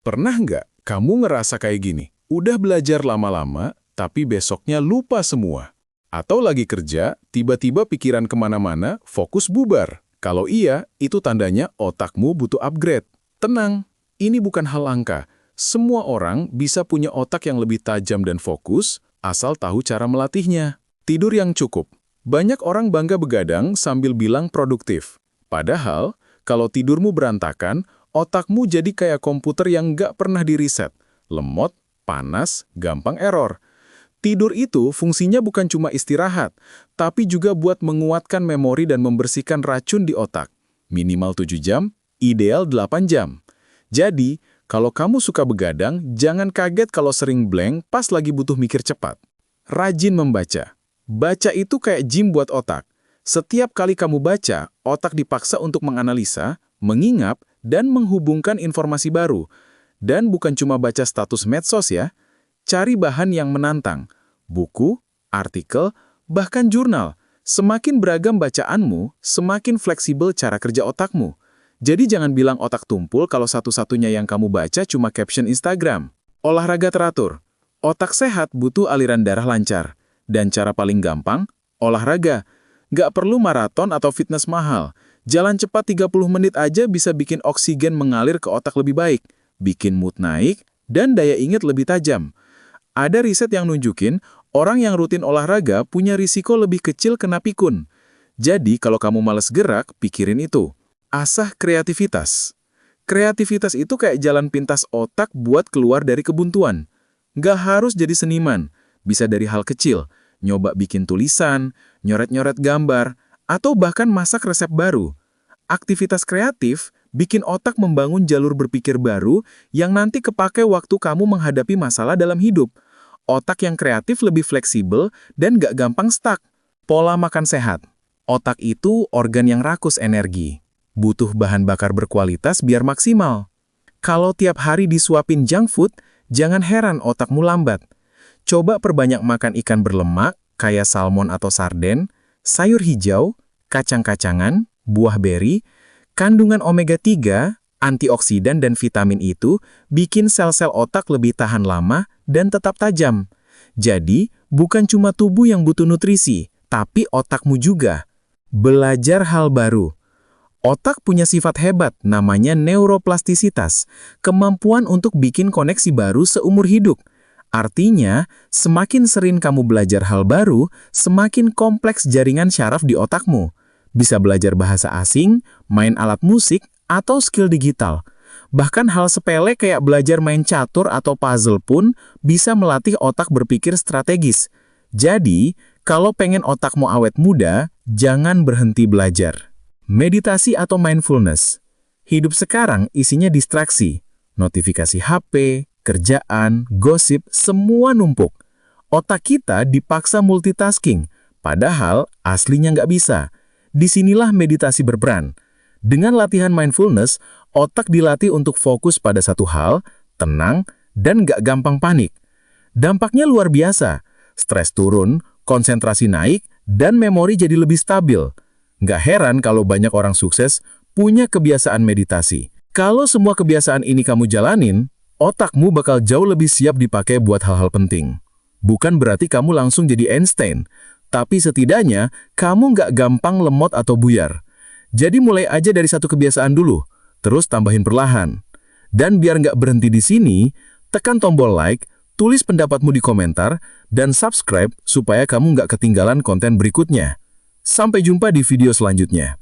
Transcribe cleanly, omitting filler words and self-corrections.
Pernah nggak kamu ngerasa kayak gini? Udah belajar lama-lama, tapi besoknya lupa semua. Atau lagi kerja, tiba-tiba pikiran kemana-mana, fokus bubar. Kalau iya, itu tandanya otakmu butuh upgrade. Tenang, ini bukan hal langka. Semua orang bisa punya otak yang lebih tajam dan fokus, asal tahu cara melatihnya. Tidur yang cukup. Banyak orang bangga begadang sambil bilang produktif. Padahal, kalau tidurmu berantakan, otakmu jadi kayak komputer yang nggak pernah diriset. Lemot, panas, gampang error. Tidur itu fungsinya bukan cuma istirahat, tapi juga buat menguatkan memori dan membersihkan racun di otak. Minimal 7 jam, ideal 8 jam. Jadi, kalau kamu suka begadang, jangan kaget kalau sering blank pas lagi butuh mikir cepat. Rajin membaca. Baca itu kayak gym buat otak. Setiap kali kamu baca, otak dipaksa untuk menganalisa, mengingat, dan menghubungkan informasi baru. Dan bukan cuma baca status medsos ya, cari bahan yang menantang. Buku, artikel, bahkan jurnal. Semakin beragam bacaanmu, semakin fleksibel cara kerja otakmu. Jadi jangan bilang otak tumpul kalau satu-satunya yang kamu baca cuma caption Instagram. Olahraga teratur. Otak sehat butuh aliran darah lancar. Dan cara paling gampang, olahraga. Nggak perlu maraton atau fitness mahal. Jalan cepat 30 menit aja bisa bikin oksigen mengalir ke otak lebih baik, bikin mood naik, dan daya ingat lebih tajam. Ada riset yang nunjukin, orang yang rutin olahraga punya risiko lebih kecil kena pikun. Jadi kalau kamu malas gerak, pikirin itu. Asah kreativitas. Kreativitas itu kayak jalan pintas otak buat keluar dari kebuntuan. Nggak harus jadi seniman, bisa dari hal kecil. Nyoba bikin tulisan, nyoret-nyoret gambar, atau bahkan masak resep baru. Aktivitas kreatif bikin otak membangun jalur berpikir baru yang nanti kepake waktu kamu menghadapi masalah dalam hidup. Otak yang kreatif lebih fleksibel dan gak gampang stuck. Pola makan sehat. Otak itu organ yang rakus energi. Butuh bahan bakar berkualitas biar maksimal. Kalau tiap hari disuapin junk food, jangan heran otakmu lambat. Coba perbanyak makan ikan berlemak, kayak salmon atau sarden, sayur hijau, kacang-kacangan, buah beri, kandungan omega-3, antioksidan dan vitamin itu bikin sel-sel otak lebih tahan lama dan tetap tajam. Jadi, bukan cuma tubuh yang butuh nutrisi, tapi otakmu juga. Belajar hal baru. Otak punya sifat hebat, namanya neuroplastisitas, kemampuan untuk bikin koneksi baru seumur hidup. Artinya, semakin sering kamu belajar hal baru, semakin kompleks jaringan syaraf di otakmu. Bisa belajar bahasa asing, main alat musik, atau skill digital. Bahkan hal sepele kayak belajar main catur atau puzzle pun bisa melatih otak berpikir strategis. Jadi, kalau pengen otakmu awet muda, jangan berhenti belajar. Meditasi atau mindfulness. Hidup sekarang isinya distraksi, notifikasi HP, kerjaan, gosip, semua numpuk. Otak kita dipaksa multitasking, padahal aslinya nggak bisa. Disinilah meditasi berperan. Dengan latihan mindfulness, otak dilatih untuk fokus pada satu hal, tenang, dan nggak gampang panik. Dampaknya luar biasa. Stres turun, konsentrasi naik, dan memori jadi lebih stabil. Nggak heran kalau banyak orang sukses punya kebiasaan meditasi. Kalau semua kebiasaan ini kamu jalanin, otakmu bakal jauh lebih siap dipakai buat hal-hal penting. Bukan berarti kamu langsung jadi Einstein, tapi setidaknya kamu nggak gampang lemot atau buyar. Jadi mulai aja dari satu kebiasaan dulu, terus tambahin perlahan. Dan biar nggak berhenti di sini, tekan tombol like, tulis pendapatmu di komentar, dan subscribe supaya kamu nggak ketinggalan konten berikutnya. Sampai jumpa di video selanjutnya.